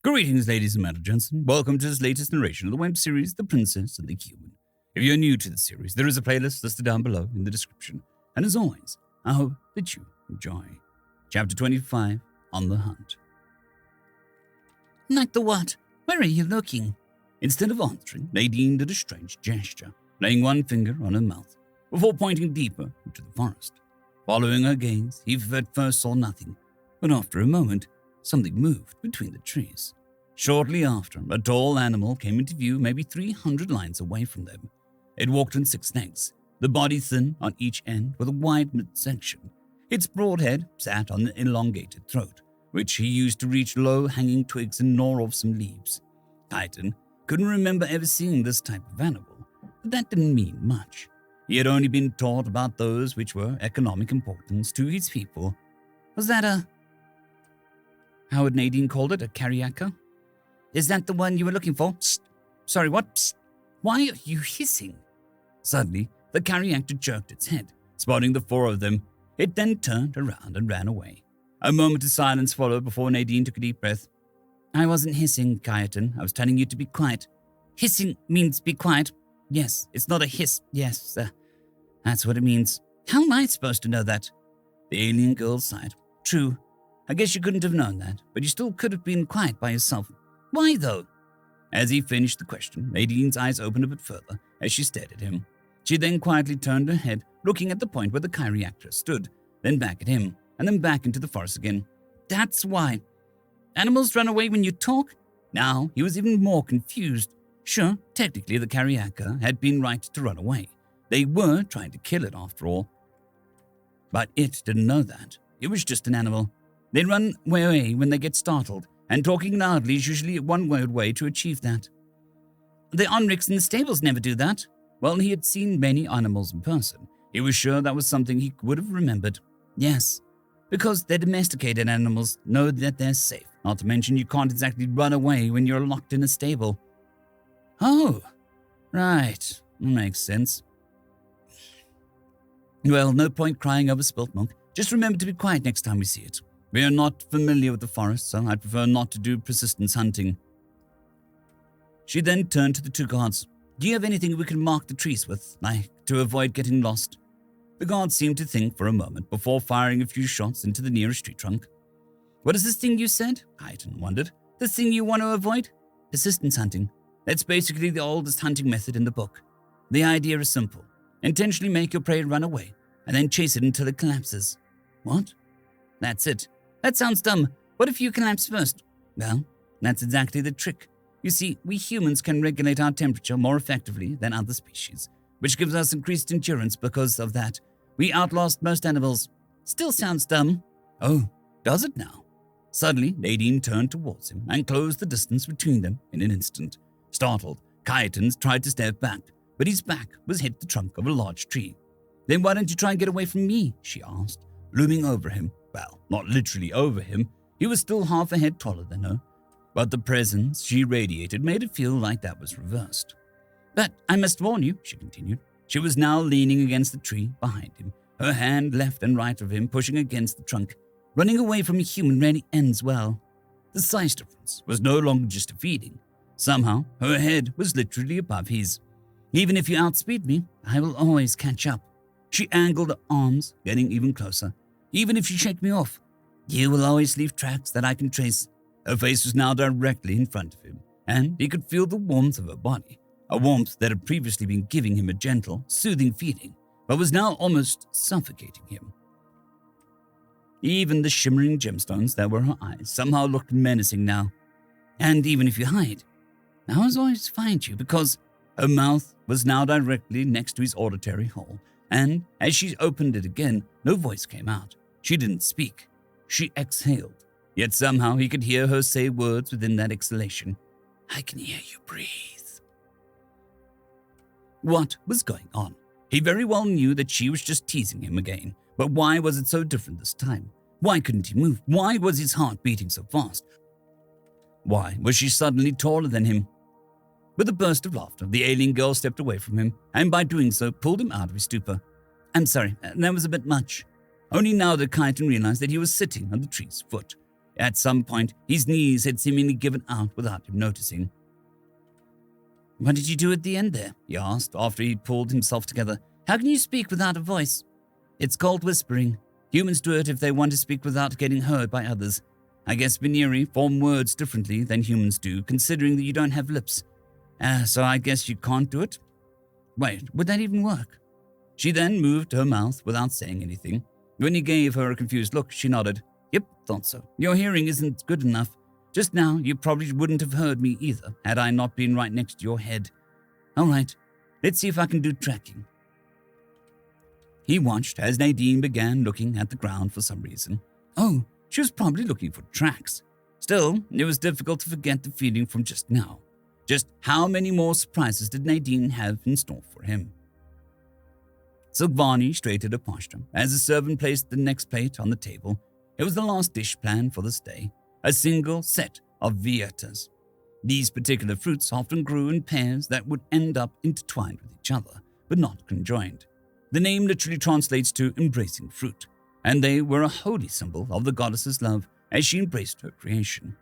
Greetings, ladies and gentlemen. Welcome to this latest narration of the web series, The Princess and the Human. If you're new to the series, there is a playlist listed down below in the description. And as always, I hope that you enjoy. Chapter 25, On the Hunt. Like the what? Where are you looking? Instead of answering, Nadine did a strange gesture, laying one finger on her mouth, before pointing deeper into the forest. Following her gaze, he at first saw nothing, but after a moment, something moved between the trees. Shortly after, a tall animal came into view maybe 300 lines away from them. It walked on 6 legs, the body thin on each end with a wide midsection. Its broad head sat on the elongated throat, which he used to reach low-hanging twigs and gnaw off some leaves. Titan couldn't remember ever seeing this type of animal, but that didn't mean much. He had only been taught about those which were economic importance to his people. Was that how had Nadine called it, a Kariaka? Is that the one you were looking for? Psst. Sorry, what? Psst. Why are you hissing? Suddenly, the Kariaka jerked its head, spotting the 4 of them. It then turned around and ran away. A moment of silence followed before Nadine took a deep breath. I wasn't hissing, Kaiten. I was telling you to be quiet. Hissing means be quiet. Yes, it's not a hiss. Yes, that's what it means. How am I supposed to know that? The alien girl sighed. True. I guess you couldn't have known that, but you still could have been quiet by yourself. Why, though? As he finished the question, Nadine's eyes opened a bit further as she stared at him. She then quietly turned her head, looking at the point where the Kariaka stood, then back at him, and then back into the forest again. That's why. Animals run away when you talk? Now he was even more confused. Sure, technically the Kariaka had been right to run away. They were trying to kill it after all. But it didn't know that. It was just an animal. They run away when they get startled, and talking loudly is usually a one-word way to achieve that. The Onrics in the stables never do that. Well, he had seen many animals in person. He was sure that was something he would have remembered. Yes, because they're domesticated animals, know that they're safe. Not to mention you can't exactly run away when you're locked in a stable. Oh, right. Makes sense. Well, no point crying over spilt milk. Just remember to be quiet next time we see it. We are not familiar with the forest, so I'd prefer not to do persistence hunting. She then turned to the 2 guards. Do you have anything we can mark the trees with, like to avoid getting lost? The guards seemed to think for a moment before firing a few shots into the nearest tree trunk. What is this thing you said? Kaiten wondered. The thing you want to avoid? Persistence hunting. That's basically the oldest hunting method in the book. The idea is simple. Intentionally make your prey run away, and then chase it until it collapses. What? That's it. That sounds dumb. What if you collapse first? Well, that's exactly the trick. You see, we humans can regulate our temperature more effectively than other species, which gives us increased endurance. Because of that, we outlast most animals. Still sounds dumb. Oh, does it now? Suddenly, Nadine turned towards him and closed the distance between them in an instant. Startled, Kaiten tried to step back, but his back was hit the trunk of a large tree. Then why don't you try and get away from me? She asked, looming over him. Well, not literally over him. He was still half a head taller than her. But the presence she radiated made it feel like that was reversed. But I must warn you, she continued. She was now leaning against the tree behind him, her hand left and right of him pushing against the trunk. Running away from a human rarely ends well. The size difference was no longer just a feeling. Somehow, her head was literally above his. Even if you outspeed me, I will always catch up. She angled her arms, getting even closer. Even if you shake me off, you will always leave tracks that I can trace. Her face was now directly in front of him, and he could feel the warmth of her body, a warmth that had previously been giving him a gentle, soothing feeling, but was now almost suffocating him. Even the shimmering gemstones that were her eyes somehow looked menacing now. And even if you hide, I will always find you because her mouth was now directly next to his auditory hole, and as she opened it again, no voice came out. She didn't speak. She exhaled. Yet somehow he could hear her say words within that exhalation. I can hear you breathe. What was going on? He very well knew that she was just teasing him again. But why was it so different this time? Why couldn't he move? Why was his heart beating so fast? Why was she suddenly taller than him? With a burst of laughter, the alien girl stepped away from him, and by doing so, pulled him out of his stupor. I'm sorry, that was a bit much. Only now did Kaiten realize that he was sitting on the tree's foot. At some point, his knees had seemingly given out without him noticing. "What did you do at the end there?" he asked after he pulled himself together. "How can you speak without a voice?" "It's called whispering. Humans do it if they want to speak without getting heard by others. I guess Veneri form words differently than humans do, considering that you don't have lips. So I guess you can't do it? Wait, would that even work?" She then moved her mouth without saying anything. When he gave her a confused look, she nodded. "Yep, thought so. Your hearing isn't good enough. Just now, you probably wouldn't have heard me either, had I not been right next to your head. All right, let's see if I can do tracking." He watched as Nadine began looking at the ground for some reason. Oh, she was probably looking for tracks. Still, it was difficult to forget the feeling from just now. Just how many more surprises did Nadine have in store for him? Silvani straightened her posture as the servant placed the next plate on the table. It was the last dish planned for this day, a single set of vietas. These particular fruits often grew in pairs that would end up intertwined with each other, but not conjoined. The name literally translates to embracing fruit, and they were a holy symbol of the goddess's love as she embraced her creation.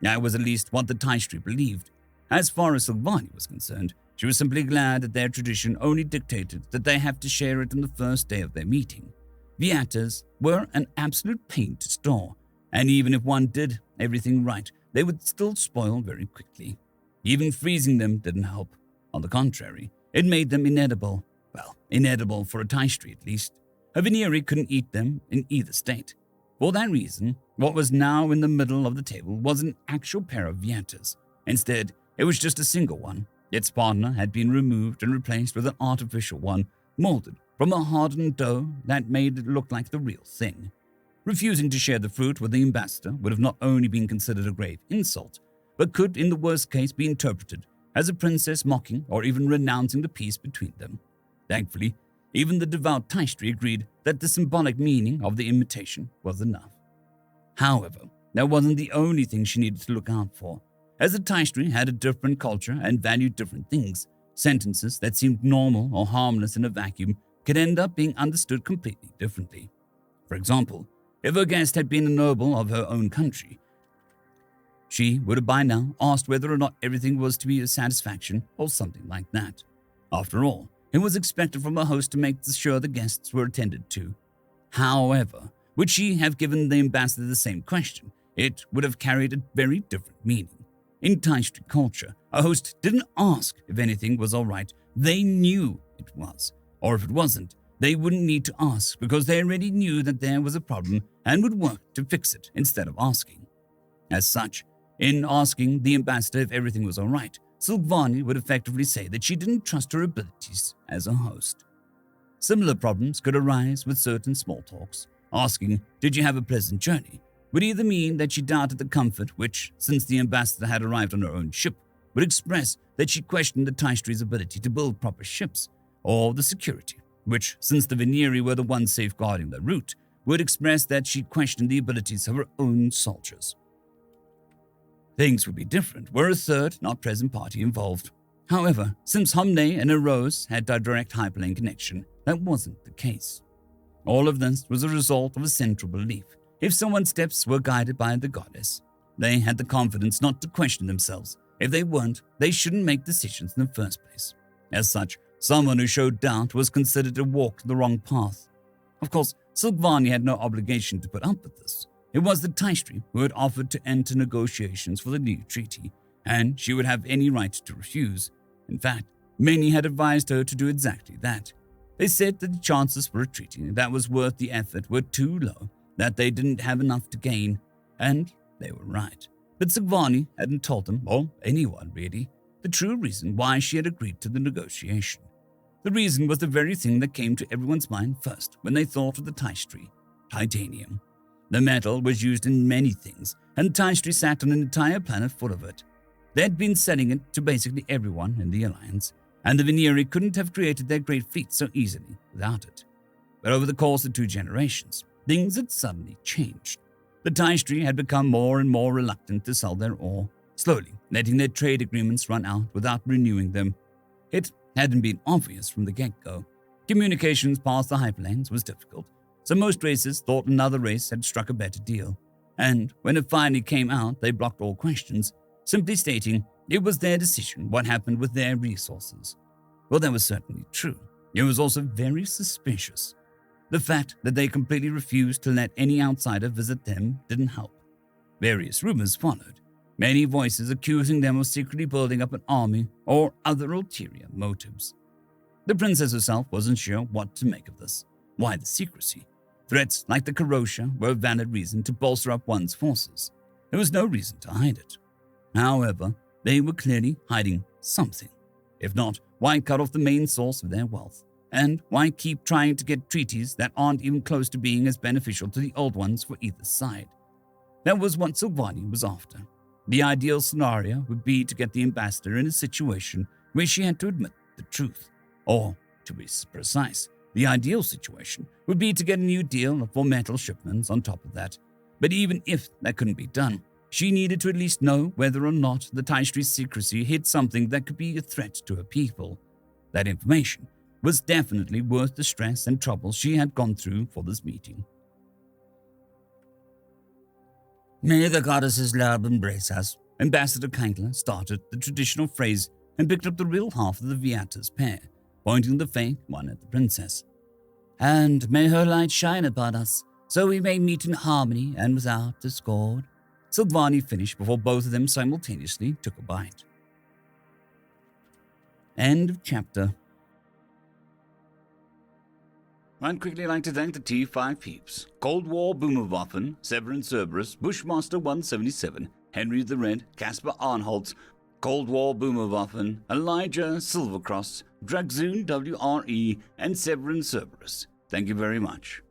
That was at least what the Taishtri believed. As far as Silvani was concerned, she was simply glad that their tradition only dictated that they have to share it on the first day of their meeting. Vietas were an absolute pain to store, and even if one did everything right, they would still spoil very quickly. Even freezing them didn't help. On the contrary, it made them inedible. Well, inedible for a Taishtri at least. A Veneri couldn't eat them in either state. For that reason, what was now in the middle of the table was an actual pair of vietas. Instead, it was just a single one. Its partner had been removed and replaced with an artificial one, molded from a hardened dough that made it look like the real thing. Refusing to share the fruit with the ambassador would have not only been considered a grave insult, but could in the worst case be interpreted as a princess mocking or even renouncing the peace between them. Thankfully, even the devout Taishtri agreed that the symbolic meaning of the invitation was enough. However, that wasn't the only thing she needed to look out for. As the Taishtri had a different culture and valued different things, sentences that seemed normal or harmless in a vacuum could end up being understood completely differently. For example, if her guest had been a noble of her own country, she would have by now asked whether or not everything was to be a satisfaction or something like that. After all, it was expected from a host to make sure the guests were attended to. However, would she have given the ambassador the same question, it would have carried a very different meaning. In Taishtri culture, a host didn't ask if anything was all right. They knew it was. Or if it wasn't, they wouldn't need to ask because they already knew that there was a problem and would work to fix it instead of asking. As such, in asking the ambassador if everything was all right, Silvani would effectively say that she didn't trust her abilities as a host. Similar problems could arise with certain small talks. Asking, "Did you have a pleasant journey?" would either mean that she doubted the comfort which, since the ambassador had arrived on her own ship, would express that she questioned the Taistri's ability to build proper ships, or the security, which, since the Veneri were the ones safeguarding the route, would express that she questioned the abilities of her own soldiers. Things would be different were a third, not present party involved. However, since Homne and Eros had a direct hyperlane connection, that wasn't the case. All of this was a result of a central belief. If someone's steps were guided by the goddess, they had the confidence not to question themselves. If they weren't, they shouldn't make decisions in the first place. As such, someone who showed doubt was considered to walk the wrong path. Of course, Silvani had no obligation to put up with this. It was the Taishtri who had offered to enter negotiations for the new treaty, and she would have any right to refuse. In fact, many had advised her to do exactly that. They said that the chances for a treaty that was worth the effort were too low, that they didn't have enough to gain, and they were right. But Silvani hadn't told them, or anyone really, the true reason why she had agreed to the negotiation. The reason was the very thing that came to everyone's mind first when they thought of the Taishtri: titanium. The metal was used in many things, and the Taishtri sat on an entire planet full of it. They had been selling it to basically everyone in the Alliance, and the Veneri couldn't have created their great fleet so easily without it. But over the course of 2 generations, things had suddenly changed. The Taishtri had become more and more reluctant to sell their ore, slowly letting their trade agreements run out without renewing them. It hadn't been obvious from the get-go. Communications past the hyperlanes was difficult, so most races thought another race had struck a better deal. And when it finally came out, they blocked all questions, simply stating it was their decision what happened with their resources. Well, that was certainly true. It was also very suspicious. The fact that they completely refused to let any outsider visit them didn't help. Various rumors followed, many voices accusing them of secretly building up an army or other ulterior motives. The princess herself wasn't sure what to make of this. Why the secrecy? Threats like the Karosha were a valid reason to bolster up one's forces. There was no reason to hide it. However, they were clearly hiding something. If not, why cut off the main source of their wealth? And why keep trying to get treaties that aren't even close to being as beneficial to the old ones for either side? That was what Silvani was after. The ideal scenario would be to get the ambassador in a situation where she had to admit the truth. Or, to be precise, the ideal situation would be to get a new deal for metal shipments on top of that. But even if that couldn't be done, she needed to at least know whether or not the Taishtri secrecy hid something that could be a threat to her people. That information was definitely worth the stress and trouble she had gone through for this meeting. May the goddesses love embrace us. Ambassador Kankler started the traditional phrase and picked up the real half of the Viata's pair, pointing the fake one at the princess. And may her light shine upon us, so we may meet in harmony and without discord. Silvani finished before both of them simultaneously took a bite. End of chapter. I'd quickly like to thank the T5 peeps: Cold War Boomerwaffen, Severin Cerberus, Bushmaster 177, HenryTheRed, Casper Arnholtz, Cold War Boomerwaffen, Elijah Silvercross, Dragzoon W.R.E, and Severin Cerberus. Thank you very much.